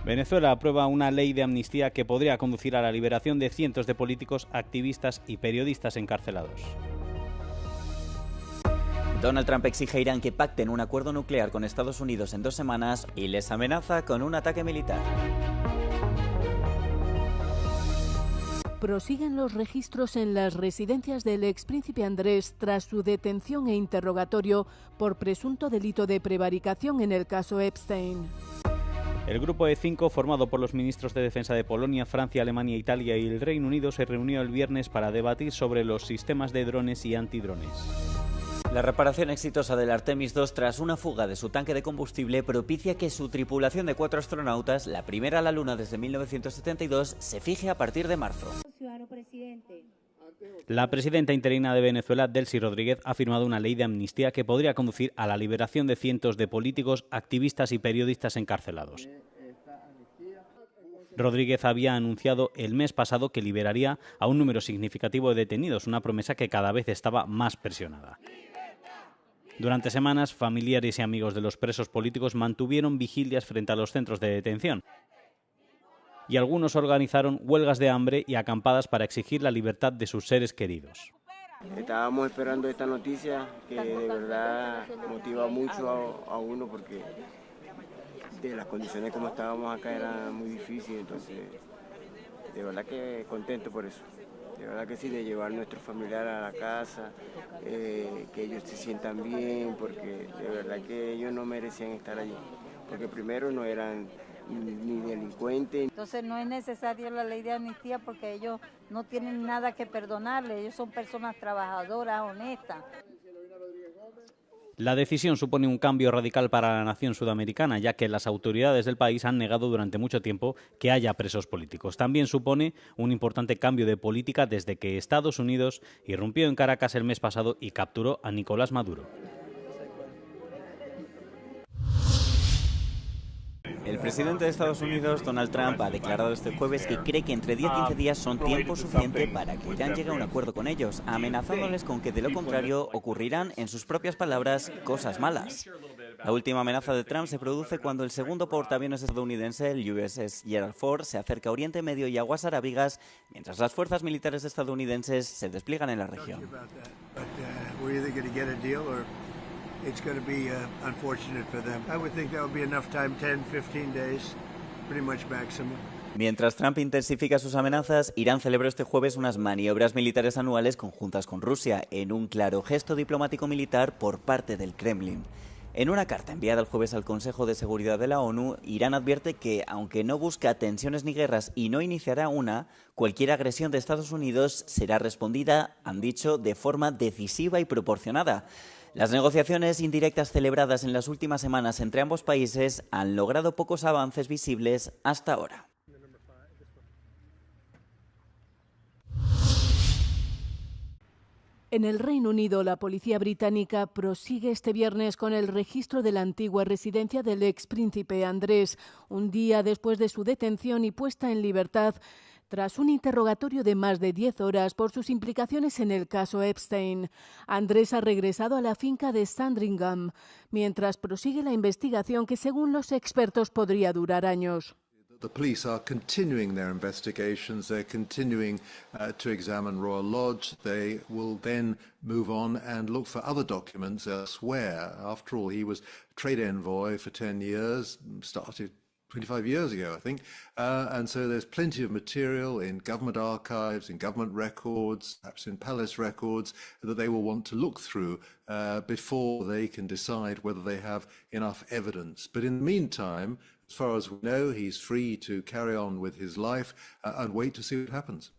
Venezuela aprueba una ley de amnistía que podría conducir a la liberación de cientos de políticos, activistas y periodistas encarcelados. Donald Trump exige a Irán que pacten un acuerdo nuclear con Estados Unidos en 2 semanas y les amenaza con un ataque militar. Prosiguen los registros en las residencias del expríncipe Andrés tras su detención e interrogatorio por presunto delito de prevaricación en el caso Epstein. El grupo E5, formado por los ministros de Defensa de Polonia, Francia, Alemania, Italia y el Reino Unido, se reunió el viernes para debatir sobre los sistemas de drones y antidrones. La reparación exitosa del Artemis II tras una fuga de su tanque de combustible propicia que su tripulación de 4 astronautas, la primera a la Luna desde 1972, se fije a partir de marzo. La presidenta interina de Venezuela, Delcy Rodríguez, ha firmado una ley de amnistía que podría conducir a la liberación de cientos de políticos, activistas y periodistas encarcelados. Rodríguez había anunciado el mes pasado que liberaría a un número significativo de detenidos, una promesa que cada vez estaba más presionada. Durante semanas, familiares y amigos de los presos políticos mantuvieron vigilias frente a los centros de detención y algunos organizaron huelgas de hambre y acampadas para exigir la libertad de sus seres queridos. Estábamos esperando esta noticia que de verdad motiva mucho a uno porque de las condiciones como estábamos acá era muy difícil, entonces de verdad que contento por eso. De verdad que sí, de llevar a nuestros familiares a la casa, que ellos se sientan bien, porque de verdad que ellos no merecían estar allí, porque primero no eran ni delincuentes. Entonces no es necesaria la ley de amnistía porque ellos no tienen nada que perdonarle, ellos son personas trabajadoras, honestas. La decisión supone un cambio radical para la nación sudamericana, ya que las autoridades del país han negado durante mucho tiempo que haya presos políticos. También supone un importante cambio de política desde que Estados Unidos irrumpió en Caracas el mes pasado y capturó a Nicolás Maduro. El presidente de Estados Unidos, Donald Trump, ha declarado este jueves que cree que entre 10 y 15 días son tiempo suficiente para que Irán llegue a un acuerdo con ellos, amenazándoles con que de lo contrario ocurrirán, en sus propias palabras, cosas malas. La última amenaza de Trump se produce cuando el segundo portaaviones estadounidense, el USS Gerald Ford, se acerca a Oriente Medio y aguas arábigas, mientras las fuerzas militares estadounidenses se despliegan en la región. It's going to be unfortunate for them. I would think that would be enough time, 10, 15 days, pretty much maximum. Mientras Trump intensifica sus amenazas, Irán celebró este jueves unas maniobras militares anuales conjuntas con Rusia, en un claro gesto diplomático militar por parte del Kremlin. En una carta enviada el jueves al Consejo de Seguridad de la ONU, Irán advierte que, aunque no busca tensiones ni guerras y no iniciará una, cualquier agresión de Estados Unidos será respondida, han dicho, de forma decisiva y proporcionada. Las negociaciones indirectas celebradas en las últimas semanas entre ambos países han logrado pocos avances visibles hasta ahora. En el Reino Unido, la policía británica prosigue este viernes con el registro de la antigua residencia del expríncipe Andrés, un día después de su detención y puesta en libertad tras un interrogatorio de más de 10 horas por sus implicaciones en el caso Epstein. Andrés ha regresado a la finca de Sandringham, mientras prosigue la investigación que, según los expertos, podría durar años. The police are continuing their investigations. They're continuing to examine Royal Lodge. They will then move on and look for other documents elsewhere. After all, he was trade envoy for 10 years, started 25 years ago, I think. And so there's plenty of material in government archives, in government records, perhaps in palace records, that they will want to look through before they can decide whether they have enough evidence. But in the meantime, as far as we know, he's free to carry on with his life and wait to see what happens.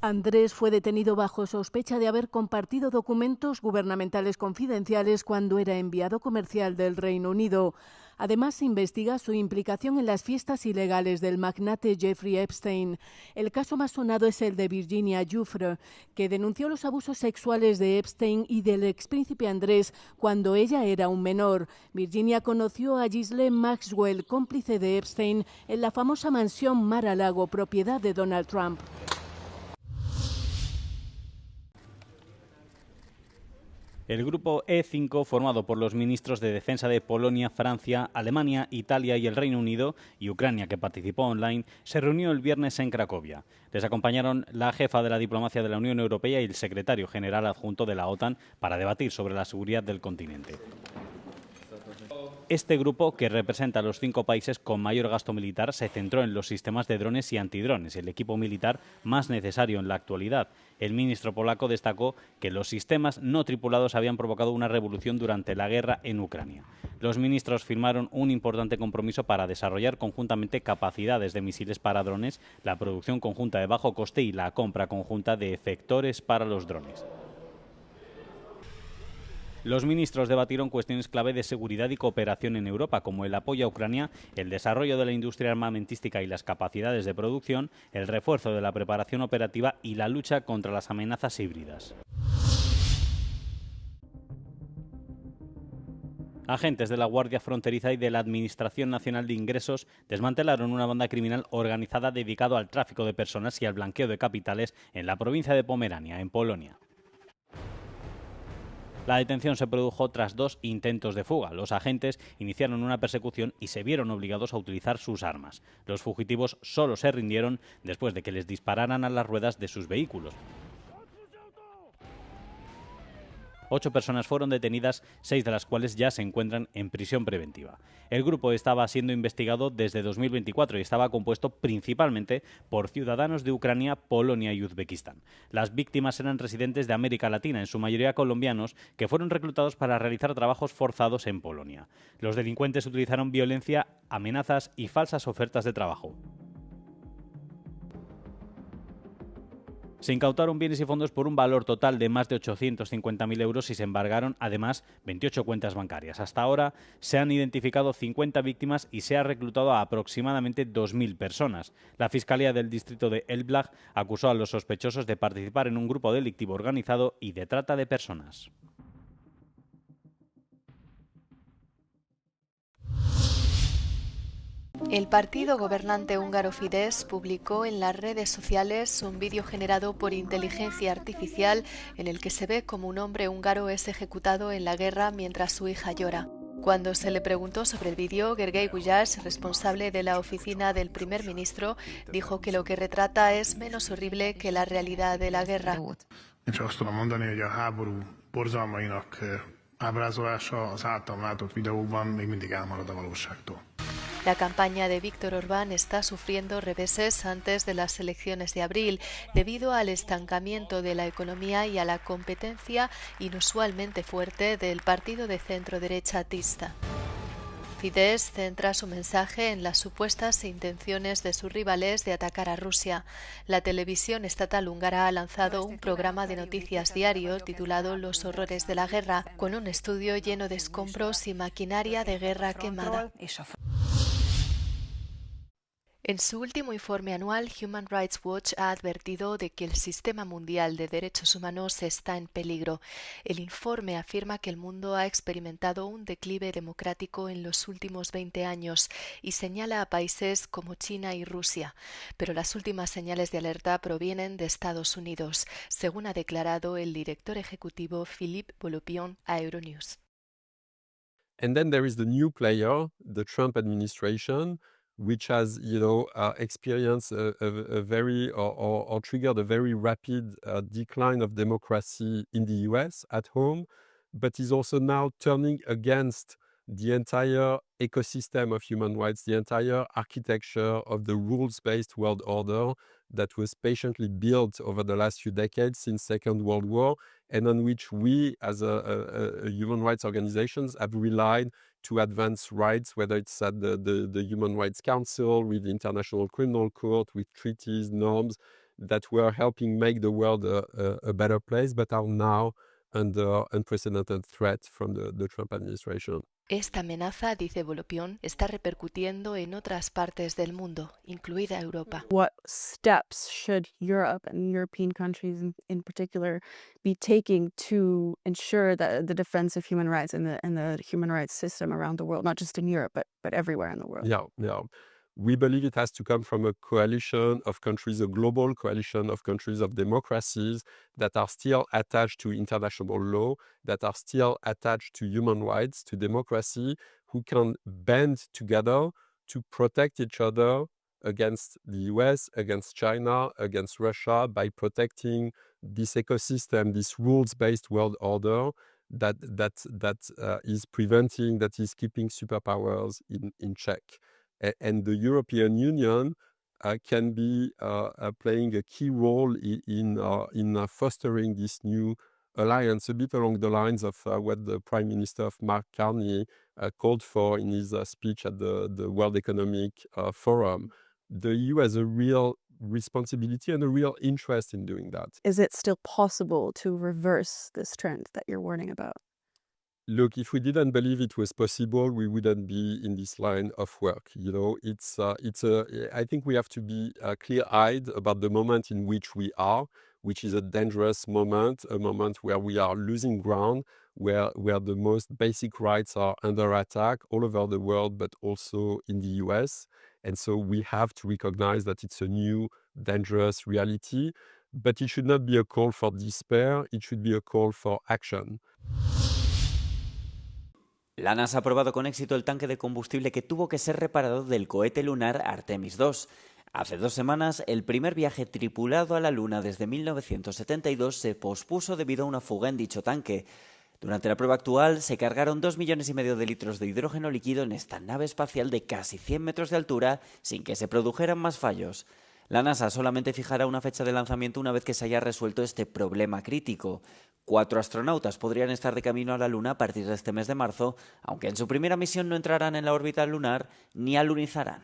Andrés fue detenido bajo sospecha de haber compartido documentos gubernamentales confidenciales cuando era enviado comercial del Reino Unido. Además, se investiga su implicación en las fiestas ilegales del magnate Jeffrey Epstein. El caso más sonado es el de Virginia Giuffre, que denunció los abusos sexuales de Epstein y del expríncipe Andrés cuando ella era un menor. Virginia conoció a Ghislaine Maxwell, cómplice de Epstein, en la famosa mansión Mar-a-Lago, propiedad de Donald Trump. El grupo E5, formado por los ministros de Defensa de Polonia, Francia, Alemania, Italia y el Reino Unido, y Ucrania, que participó online, se reunió el viernes en Cracovia. Les acompañaron la jefa de la diplomacia de la Unión Europea y el secretario general adjunto de la OTAN para debatir sobre la seguridad del continente. Este grupo, que representa a los 5 países con mayor gasto militar, se centró en los sistemas de drones y antidrones, el equipo militar más necesario en la actualidad. El ministro polaco destacó que los sistemas no tripulados habían provocado una revolución durante la guerra en Ucrania. Los ministros firmaron un importante compromiso para desarrollar conjuntamente capacidades de misiles para drones, la producción conjunta de bajo coste y la compra conjunta de efectores para los drones. Los ministros debatieron cuestiones clave de seguridad y cooperación en Europa, como el apoyo a Ucrania, el desarrollo de la industria armamentística y las capacidades de producción, el refuerzo de la preparación operativa y la lucha contra las amenazas híbridas. Agentes de la Guardia Fronteriza y de la Administración Nacional de Ingresos desmantelaron una banda criminal organizada dedicada al tráfico de personas y al blanqueo de capitales en la provincia de Pomerania, en Polonia. La detención se produjo tras 2 intentos de fuga. Los agentes iniciaron una persecución y se vieron obligados a utilizar sus armas. Los fugitivos solo se rindieron después de que les dispararan a las ruedas de sus vehículos. 8 personas fueron detenidas, 6 de las cuales ya se encuentran en prisión preventiva. El grupo estaba siendo investigado desde 2024 y estaba compuesto principalmente por ciudadanos de Ucrania, Polonia y Uzbekistán. Las víctimas eran residentes de América Latina, en su mayoría colombianos, que fueron reclutados para realizar trabajos forzados en Polonia. Los delincuentes utilizaron violencia, amenazas y falsas ofertas de trabajo. Se incautaron bienes y fondos por un valor total de más de 850.000 euros y se embargaron, además, 28 cuentas bancarias. Hasta ahora se han identificado 50 víctimas y se ha reclutado a aproximadamente 2.000 personas. La Fiscalía del Distrito de Elbląg acusó a los sospechosos de participar en un grupo delictivo organizado y de trata de personas. El partido gobernante húngaro Fidesz publicó en las redes sociales un vídeo generado por inteligencia artificial en el que se ve como un hombre húngaro es ejecutado en la guerra mientras su hija llora. Cuando se le preguntó sobre el vídeo, Gergely Gulyás, responsable de la oficina del primer ministro, dijo que lo que retrata es menos horrible que la realidad de la guerra. La campaña de Víctor Orbán está sufriendo reveses antes de las elecciones de abril debido al estancamiento de la economía y a la competencia inusualmente fuerte del partido de centro-derecha Tista. Fidesz centra su mensaje en las supuestas intenciones de sus rivales de atacar a Rusia. La televisión estatal húngara ha lanzado un programa de noticias diario titulado Los horrores de la guerra, con un estudio lleno de escombros y maquinaria de guerra quemada. En su último informe anual, Human Rights Watch ha advertido de que el sistema mundial de derechos humanos está en peligro. El informe afirma que el mundo ha experimentado un declive democrático en los últimos 20 años y señala a países como China y Rusia. Pero las últimas señales de alerta provienen de Estados Unidos, según ha declarado el director ejecutivo Philippe Volopion a Euronews. And then there is the new player, the Trump administration, which has, experienced a very or triggered a very rapid decline of democracy in the US at home, but is also now turning against the entire ecosystem of human rights, the entire architecture of the rules-based world order that was patiently built over the last few decades since Second World War, and on which we as a human rights organizations have relied to advance rights, whether it's at the Human Rights Council, with the International Criminal Court, with treaties, norms that were helping make the world a better place, but are now under unprecedented threat from the Trump administration. Esta amenaza, dice Volopion, está repercutiendo en otras partes del mundo, incluida Europa. What steps should Europe and European countries in particular be taking to ensure that the defense of human rights and the human rights system around the world, not just in Europe, but everywhere in the world? Yeah. We believe it has to come from a coalition of countries, a global coalition of countries, of democracies that are still attached to international law, that are still attached to human rights, to democracy, who can band together to protect each other against the US, against China, against Russia, by protecting this ecosystem, this rules-based world order that is preventing, that is keeping superpowers in check. And the European Union can be playing a key role in fostering this new alliance, a bit along the lines of what the Prime Minister of Mark Carney called for in his speech at the World Economic Forum. The EU has a real responsibility and a real interest in doing that. Is it still possible to reverse this trend that you're warning about? Look, if we didn't believe it was possible, we wouldn't be in this line of work. You know, I think we have to be clear-eyed about the moment in which we are, which is a dangerous moment, a moment where we are losing ground, where the most basic rights are under attack all over the world, but also in the US. And so we have to recognize that it's a new, dangerous reality, but it should not be a call for despair, it should be a call for action. La NASA ha probado con éxito el tanque de combustible que tuvo que ser reparado del cohete lunar Artemis II. Hace 2 semanas, el primer viaje tripulado a la Luna desde 1972 se pospuso debido a una fuga en dicho tanque. Durante la prueba actual, se cargaron 2,5 millones de litros de hidrógeno líquido en esta nave espacial de casi 100 metros de altura sin que se produjeran más fallos. La NASA solamente fijará una fecha de lanzamiento una vez que se haya resuelto este problema crítico. 4 astronautas podrían estar de camino a la Luna a partir de este mes de marzo, aunque en su primera misión no entrarán en la órbita lunar ni alunizarán.